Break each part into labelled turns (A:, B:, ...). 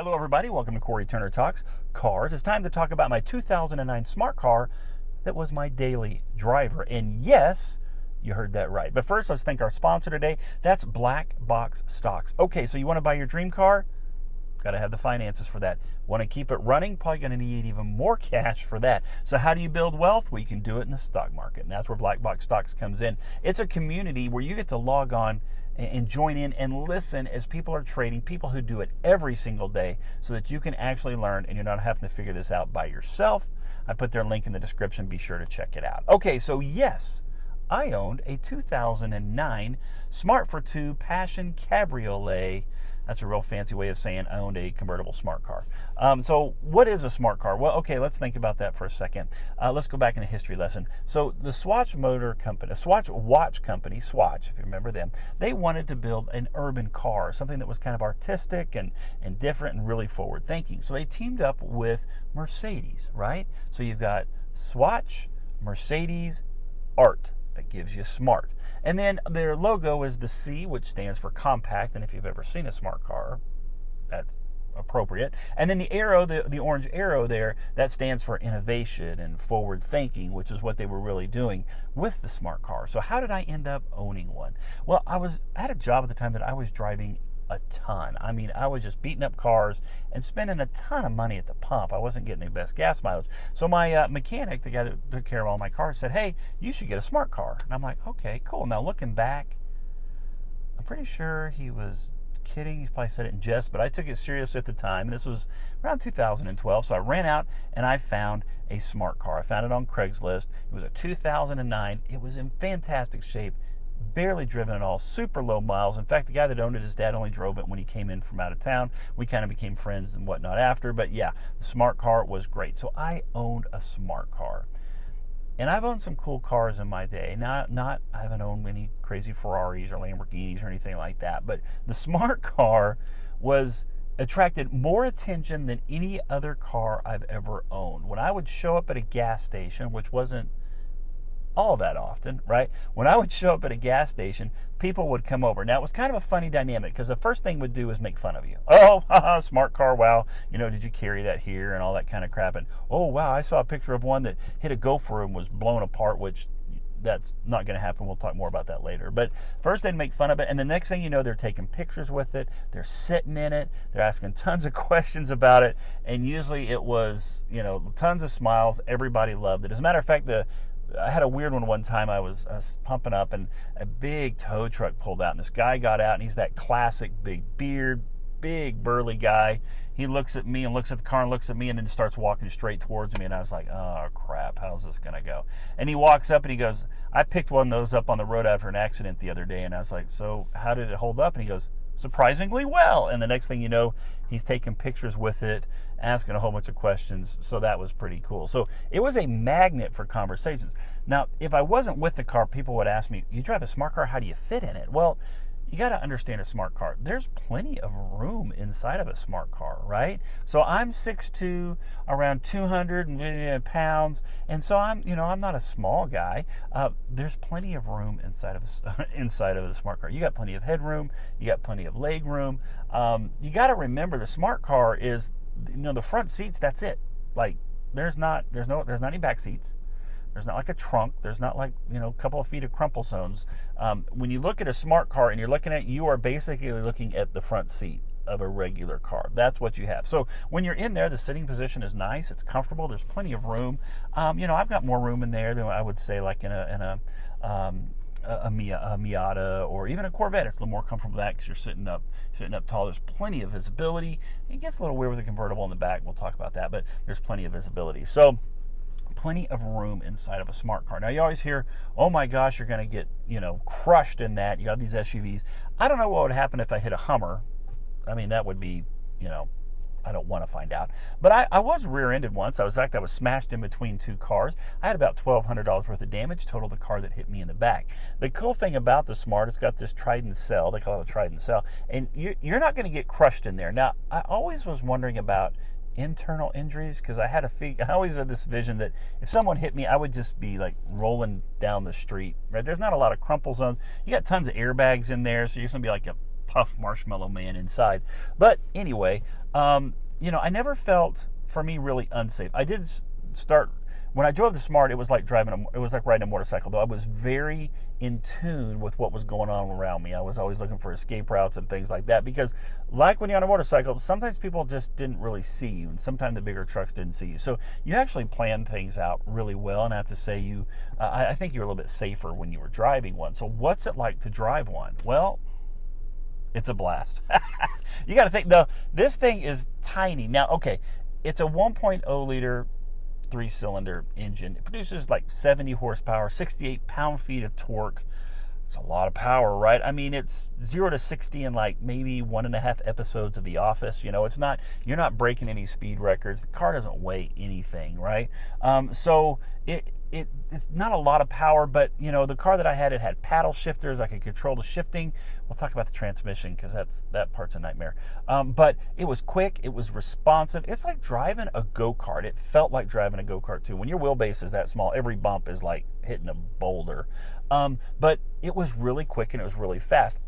A: Hello everybody, welcome to Cory Turner Talks Cars. It's time to talk about my 2009 smart car that was my daily driver. And yes, you heard that right. But first, let's thank our sponsor today. That's Black Box Stocks. Okay, so you want to buy your dream car? Got to have the finances for that. Want to keep it running? Probably going to need even more cash for that. So how do you build wealth? Well, you can do it in the stock market, and that's where Black Box Stocks comes in. It's a community where you get to log on and join in and listen as people are trading, people who do it every single day, so that you can actually learn and you're not having to figure this out by yourself. I put their link in the description. Be sure to check it out. Okay, so yes, I owned a 2009 Smart for Two Passion Cabriolet. That's a real fancy way of saying I owned a convertible smart car. So what is a smart car? Well, okay, let's think about that for a second. Let's go back in a history lesson. So the Swatch watch company, Swatch, if you remember them, they wanted to build an urban car, something that was kind of artistic and different and really forward thinking. So they teamed up with Mercedes, right? So you've got Swatch, Mercedes, Art. That gives you smart. And then their logo is the C, which stands for compact. And if you've ever seen a smart car, that's appropriate. And then the arrow, the orange arrow there, that stands for innovation and forward thinking, which is what they were really doing with the smart car. So how did I end up owning one? Well, I had a job at the time that I was driving a ton. I mean, I was just beating up cars and spending a ton of money at the pump. I wasn't getting the best gas mileage. So my mechanic, the guy that took care of all my cars, said, hey, you should get a smart car. And I'm like, okay, cool. Now looking back, I'm pretty sure he was kidding. He probably said it in jest, but I took it serious at the time. This was around 2012. So I ran out and I found a smart car. I found it on Craigslist. It was a 2009. It was in fantastic shape. Barely driven at all, super low miles. In fact, the guy that owned it, his dad only drove it when he came in from out of town. We kind of became friends and whatnot after, but yeah, the smart car was great. So I owned a smart car. And I've owned some cool cars in my day. I haven't owned any crazy Ferraris or Lamborghinis or anything like that, but the smart car attracted more attention than any other car I've ever owned. When I would show up at a gas station, which wasn't all that often, right? When I would show up at a gas station, people would come over. Now, it was kind of a funny dynamic because the first thing would do is make fun of you. Oh, haha, smart car, wow. Did you carry that here and all that kind of crap. And, oh, wow, I saw a picture of one that hit a gopher and was blown apart, which that's not going to happen. We'll talk more about that later. But first they'd make fun of it, and the next thing you know, they're taking pictures with it. They're sitting in it. They're asking tons of questions about it, and usually it was, tons of smiles. Everybody loved it. As a matter of fact, I had a weird one time. I was pumping up, and a big tow truck pulled out, and this guy got out, and he's that classic big beard, big burly guy. He looks at me and looks at the car and looks at me and then starts walking straight towards me, and I was like, oh crap, how's this gonna go? And he walks up and he goes, I picked one of those up on the road after an accident the other day. And I was like, so how did it hold up? And he goes, surprisingly well. And the next thing you know, he's taking pictures with it, asking a whole bunch of questions. So that was pretty cool. So it was a magnet for conversations. Now, if I wasn't with the car, people would ask me, you drive a smart car, how do you fit in it? Well, you got to understand a smart car. There's plenty of room inside of a smart car, right? So I'm 6'2", around 200 pounds, and so I'm not a small guy. There's plenty of room inside of a smart car. You got plenty of headroom. You got plenty of leg room. You got to remember the smart car is, the front seats. That's it. Like there's not any back seats. There's not like a trunk. There's not like, a couple of feet of crumple zones. When you look at a smart car and you're looking at, you are basically looking at the front seat of a regular car. That's what you have. So when you're in there, the sitting position is nice. It's comfortable. There's plenty of room. I've got more room in there than I would say like in a Miata or even a Corvette. It's a little more comfortable than that because you're sitting up tall. There's plenty of visibility. It gets a little weird with a convertible in the back. We'll talk about that, but there's plenty of visibility. So plenty of room inside of a smart car. Now you always hear, oh my gosh, you're going to get, crushed in that. You got these SUVs. I don't know what would happen if I hit a Hummer. I mean, that would be, I don't want to find out. But I was rear-ended once. I was smashed in between two cars. I had about $1,200 worth of damage total the car that hit me in the back. The cool thing about the Smart, it's got this Trident cell. They call it a Trident cell. And you're not going to get crushed in there. Now, I always was wondering about internal injuries because I always had this vision that if someone hit me, I would just be like rolling down the street, right? There's not a lot of crumple zones. You got tons of airbags in there, so you're going to be like puff marshmallow man inside. But anyway, I never felt, for me, really unsafe. I did start, when I drove the Smart, it was like riding a motorcycle, though I was very in tune with what was going on around me. I was always looking for escape routes and things like that, because like when you're on a motorcycle, sometimes people just didn't really see you, and sometimes the bigger trucks didn't see you. So you actually plan things out really well, and I have to say, I think you're a little bit safer when you were driving one. So what's it like to drive one? Well, it's a blast. You got to think, though, this thing is tiny. Now, okay, it's a 1.0 liter 3-cylinder engine. It produces like 70 horsepower, 68 pound-feet of torque. It's a lot of power, right? I mean, it's 0 to 60 in like maybe 1.5 episodes of The Office. It's not, you're not breaking any speed records. The car doesn't weigh anything, right? So it's not a lot of power, but the car that I had, it had paddle shifters. I could control the shifting. We'll talk about the transmission, because that part's a nightmare. But it was quick. It was responsive. It's like driving a go-kart. It felt like driving a go-kart too. When your wheelbase is that small, every bump is like hitting a boulder. But it was really quick and it was really fast.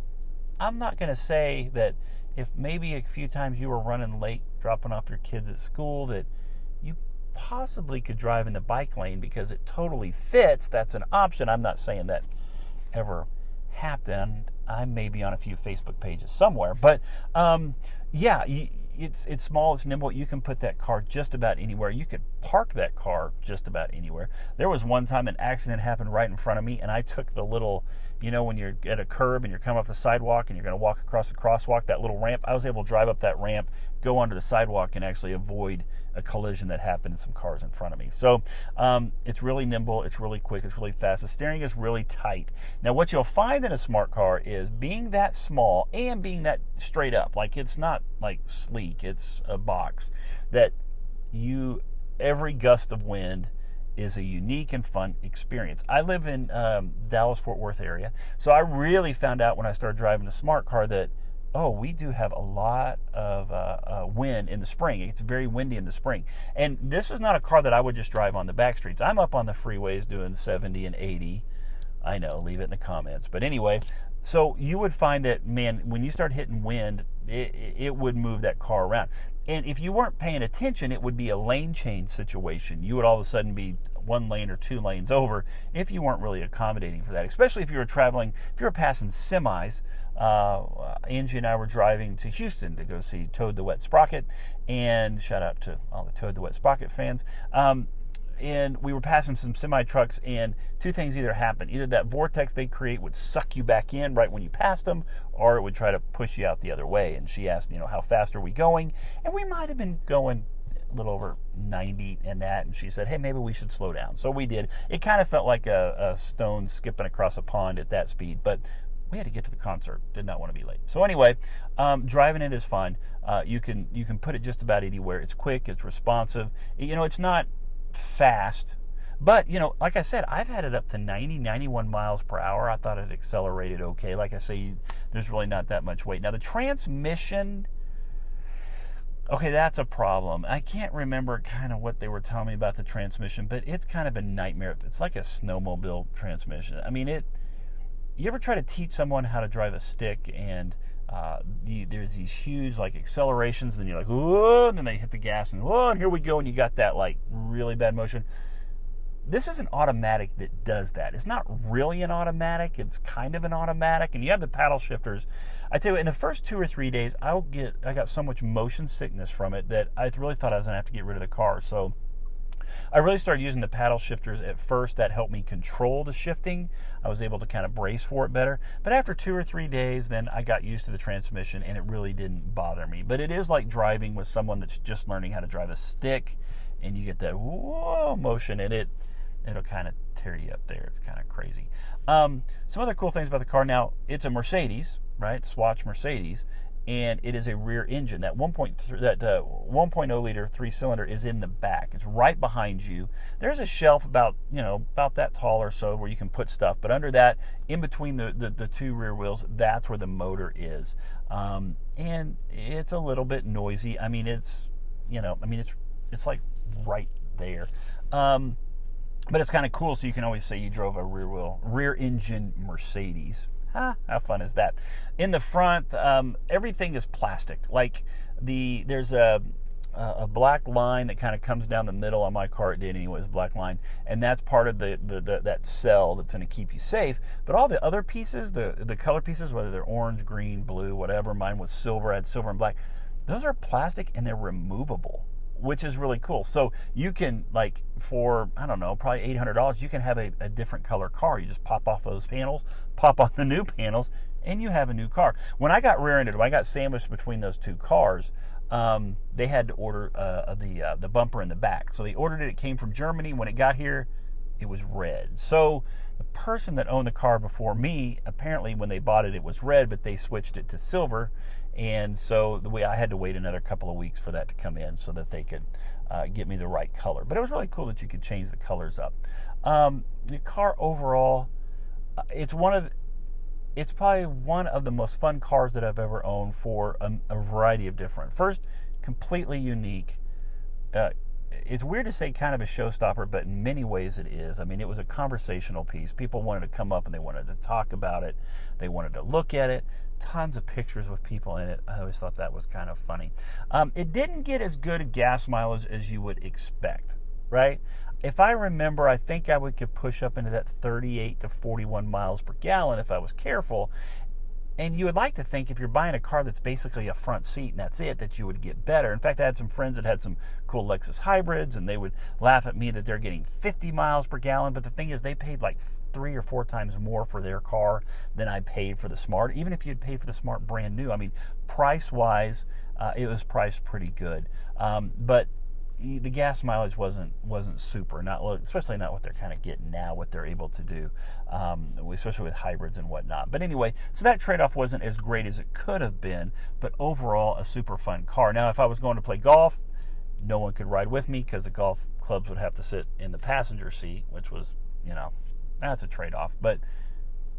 A: I'm not going to say that if maybe a few times you were running late, dropping off your kids at school, that you possibly could drive in the bike lane because it totally fits. That's an option. I'm not saying that ever happened. I may be on a few Facebook pages somewhere, but it's small, it's nimble. You can put that car just about anywhere. You could park that car just about anywhere. There was one time an accident happened right in front of me, and I took the little, when you're at a curb and you're coming off the sidewalk and you're going to walk across the crosswalk, that little ramp, I was able to drive up that ramp, go onto the sidewalk, and actually avoid a collision that happened in some cars in front of me. So it's really nimble, it's really quick, it's really fast. The steering is really tight. Now, what you'll find in a smart car is being that small and being that straight up, like it's not like sleek, it's a box, that every gust of wind is a unique and fun experience. I live in Dallas-Fort Worth area, so I really found out when I started driving a smart car that, we do have a lot of wind in the spring. It's very windy in the spring. And this is not a car that I would just drive on the back streets. I'm up on the freeways doing 70 and 80. I know, leave it in the comments. But anyway, so you would find that, man, when you start hitting wind, it would move that car around. And if you weren't paying attention, it would be a lane change situation. You would all of a sudden be 1 lane or 2 lanes over if you weren't really accommodating for that, especially if you were passing semis. Angie and I were driving to Houston to go see Toad the Wet Sprocket, and shout out to all the Toad the Wet Sprocket fans. And we were passing some semi trucks, and two things either happened. Either that vortex they create would suck you back in right when you passed them, or it would try to push you out the other way. And she asked, how fast are we going? And we might have been going a little over 90 and that, and she said, hey, maybe we should slow down. So we did. It kind of felt like a stone skipping across a pond at that speed, but we had to get to the concert. Did not want to be late. So anyway, driving it is fun. You can put it just about anywhere. It's quick. It's responsive. It's not fast, but like I said, I've had it up to 91 miles per hour. I thought it accelerated okay. Like I say, there's really not that much weight. Now the transmission, okay, that's a problem. I can't remember kind of what they were telling me about the transmission, but it's kind of a nightmare. It's like a snowmobile transmission. I mean, you ever try to teach someone how to drive a stick, and there's these huge like accelerations, and you're like, whoa, and then they hit the gas, and whoa, and here we go, and you got that like really bad motion. This is an automatic that does that. It's not really an automatic, it's kind of an automatic, and you have the paddle shifters. I tell you, in the first 2 or 3 days, I got so much motion sickness from it that I really thought I was gonna have to get rid of the car. So I really started using the paddle shifters at first. That helped me control the shifting. I was able to kind of brace for it better. But after 2 or 3 days, then I got used to the transmission, and it really didn't bother me. But it is like driving with someone that's just learning how to drive a stick, and you get that whoa motion, and it'll kind of tear you up there. It's kind of crazy. Some other cool things about the car. Now, it's a Mercedes, right? Swatch Mercedes. And it is a rear engine. That 1.0 liter 3-cylinder is in the back. It's right behind you. There's a shelf about that tall or so where you can put stuff. But under that, in between the two rear wheels, that's where the motor is. And it's a little bit noisy. I mean, it's like right there. But it's kind of cool, so you can always say you drove a rear engine Mercedes. How fun is that? In the front, everything is plastic. Like there's a black line that kind of comes down the middle on my car. It did anyways, black line, and that's part of that cell that's going to keep you safe. But all the other pieces, the color pieces, whether they're orange, green, blue, whatever, mine was silver, I had silver and black. Those are plastic and they're removable, which is really cool. So you can, like, for, I don't know, probably $800, you can have a different color car. You just pop off those panels, pop on the new panels, and you have a new car. When I got rear-ended, when I got sandwiched between those two cars, they had to order the bumper in the back. So they ordered it. It came from Germany. When it got here, it was red. So the person that owned the car before me, apparently when they bought it, it was red, but they switched it to silver. And so the way I had to wait another couple of weeks for that to come in so that they could get me the right color. But it was really cool that you could change the colors up. The car overall, it's probably one of the most fun cars that I've ever owned for a variety of different. First, completely unique. It's weird to say kind of a showstopper, but in many ways it is. I mean, it was a conversational piece. People wanted to come up and they wanted to talk about it. They wanted to look at it. Tons of pictures with people in it. I always thought that was kind of funny. It didn't get as good a gas mileage as you would expect, right? If I remember, I think I could push up into that 38 to 41 miles per gallon if I was careful. And you would like to think if you're buying a car that's basically a front seat and that's it, that you would get better. In fact, I had some friends that had some cool Lexus hybrids, and they would laugh at me that they're getting 50 miles per gallon. But the thing is, they paid like 3 or 4 times more for their car than I paid for the Smart. Even if you'd paid for the Smart brand new, I mean, price-wise, it was priced pretty good. But the gas mileage wasn't super, especially not what they're kind of getting now, what they're able to do, especially with hybrids and whatnot. But anyway, so that trade-off wasn't as great as it could have been, but overall a super fun car. Now, if I was going to play golf, no one could ride with me because the golf clubs would have to sit in the passenger seat, which was, that's a trade-off. But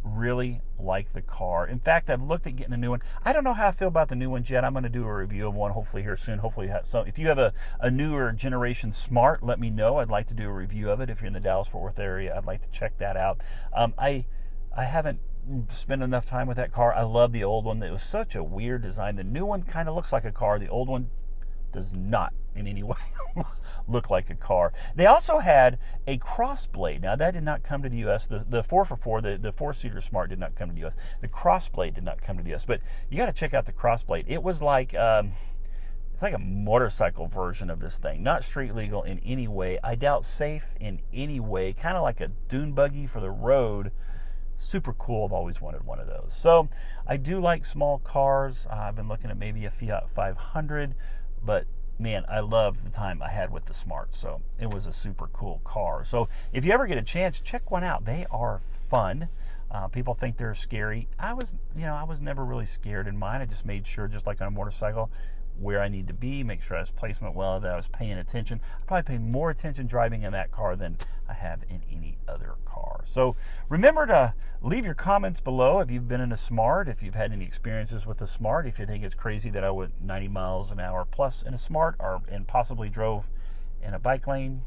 A: really like the car. In fact, I've looked at getting a new one. I don't know how I feel about the new ones yet. I'm going to do a review of one hopefully here soon. Hopefully, if you have a newer generation Smart, let me know. I'd like to do a review of it. If you're in the Dallas-Fort Worth area, I'd like to check that out. I haven't spent enough time with that car. I love the old one. It was such a weird design. The new one kind of looks like a car. The old one does not in any way look like a car. They also had a crossblade. Now, that did not come to the U.S. The 4x4, the 4-seater Smart did not come to the U.S. The crossblade did not come to the U.S. But you got to check out the crossblade. It was like it's like a motorcycle version of this thing. Not street legal in any way. I doubt safe in any way. Kind of like a dune buggy for the road. Super cool. I've always wanted one of those. So I do like small cars. I've been looking at maybe a Fiat 500, but man, I love the time I had with the Smart. So it was a super cool car. So if you ever get a chance, check one out. They are fun. People think they're scary. I was never really scared in mine. I just made sure, just like on a motorcycle, where I need to be, make sure I was placement well, that I was paying attention. I probably paid more attention driving in that car than I have in any other car. So remember to leave your comments below if you've been in a Smart, if you've had any experiences with a Smart, if you think it's crazy that I went 90 miles an hour plus in a Smart, and possibly drove in a bike lane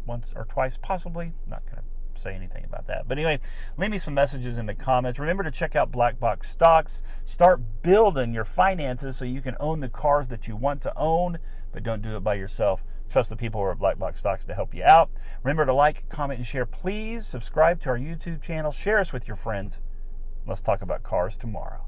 A: once or twice, possibly. Not going to say anything about that. But anyway, leave me some messages in the comments. Remember to check out Black Box Stocks. Start building your finances so you can own the cars that you want to own, but don't do it by yourself. Trust the people who are at Black Box Stocks to help you out. Remember to like, comment, and share. Please subscribe to our YouTube channel. Share us with your friends. Let's talk about cars tomorrow.